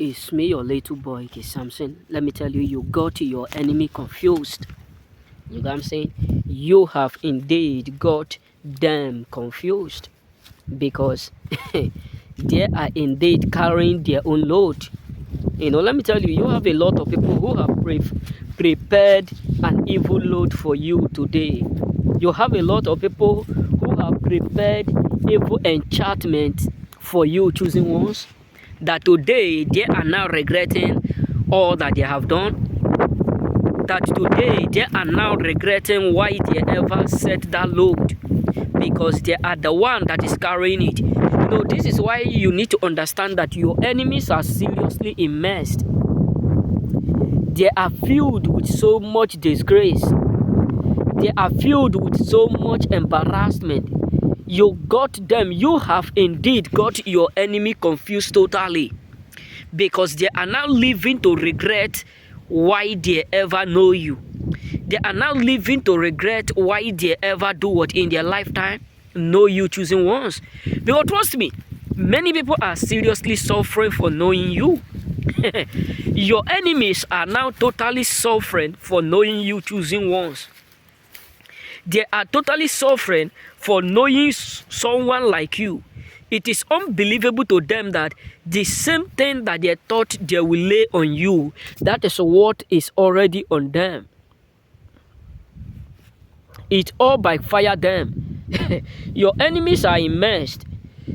It's me, your little boy, Samson. Let me tell you, you got your enemy confused. You know what I'm saying? You have indeed got them confused because they are indeed carrying their own load. Let me tell you, you have a lot of people who have prepared an evil load for you today. You have a lot of people who have prepared evil enchantment for you, choosing ones, that today they are now regretting all that they have done. That today they are now regretting why they ever set that load, because they are the one that is carrying it. This is why you need to understand that your enemies are seriously immersed. They are filled with so much disgrace. They are filled with so much embarrassment. You got them. You have indeed got your enemy confused totally, because they are now living to regret why they ever know you. They are now living to regret why they ever do what in their lifetime know you, choosing ones. Because trust me, many people are seriously suffering for knowing you. Your enemies are now totally suffering for knowing you, choosing ones. They are totally suffering for knowing someone like you. It is unbelievable to them that the same thing that they thought they will lay on you, that is what is already on them. It all backfire them. Your enemies are immersed.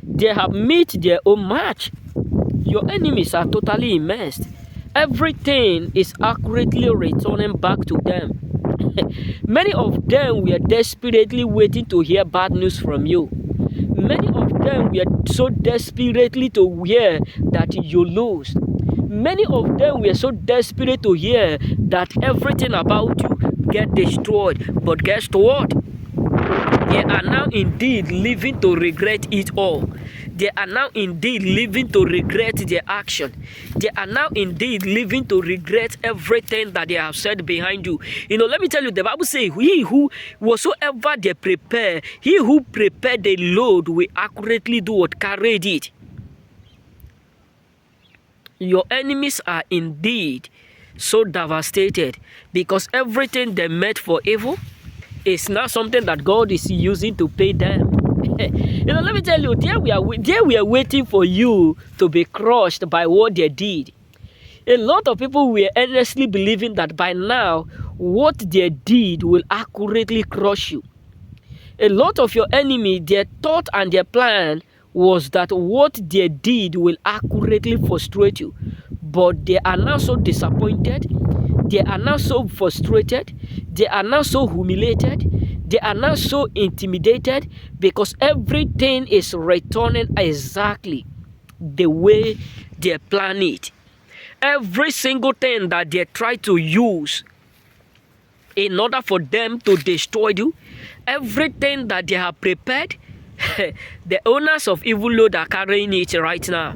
They have met their own match. Your enemies are totally immersed. Everything is accurately returning back to them. Many of them were desperately waiting to hear bad news from you. Many of them were so desperately to hear that you lose. Many of them were so desperate to hear that everything about you get destroyed. But guess what? They are now indeed living to regret it all. They are now indeed living to regret their action. They are now indeed living to regret everything that they have said behind you. Let me tell you, the Bible says, he who whatsoever they prepare, he who prepared the load will accurately do what carried it. Your enemies are indeed so devastated, because everything they meant for evil is now something that God is using to pay them. Let me tell you, they were waiting for you to be crushed by what they did. A lot of people were earnestly believing that by now, what they did will accurately crush you. A lot of your enemy, their thought and their plan was that what they did will accurately frustrate you. But they are now so disappointed. They are now so frustrated. They are now so humiliated. They are now so intimidated, because everything is returning exactly the way they plan it. Every single thing that they try to use in order for them to destroy you, everything that they have prepared, the owners of evil load are carrying it right now.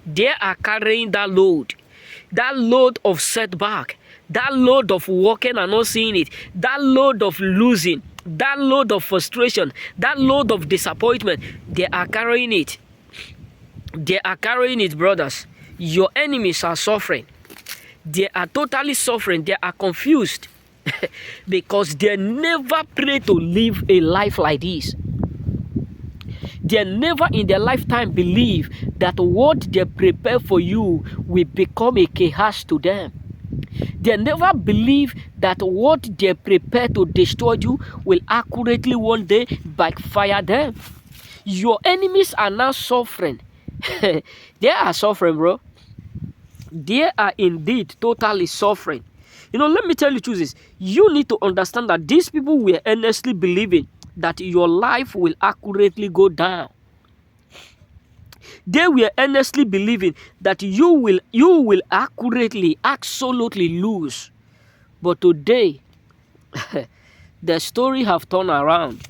They are carrying that load of setback, that load of walking and not seeing it, that load of losing, that load of frustration, that load of disappointment. They are carrying it. They are carrying it, brothers. Your enemies are suffering. They are totally suffering. They are confused because they never prayed to live a life like this. They never in their lifetime believe that what they prepare for you will become a chaos to them. They never believe that what they prepare to destroy you will accurately one day backfire them. Your enemies are now suffering. They are suffering, bro. They are indeed totally suffering. Let me tell you, chooses. You need to understand that these people were earnestly believing that your life will accurately go down. They were earnestly believing that you will accurately, absolutely lose. But today, the story have turned around.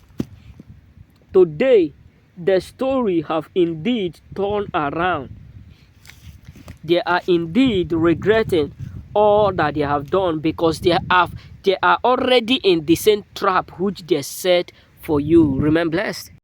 Today, the story have indeed turned around. They are indeed regretting all that they have done, because they are already in the same trap which they set for you. Remain blessed.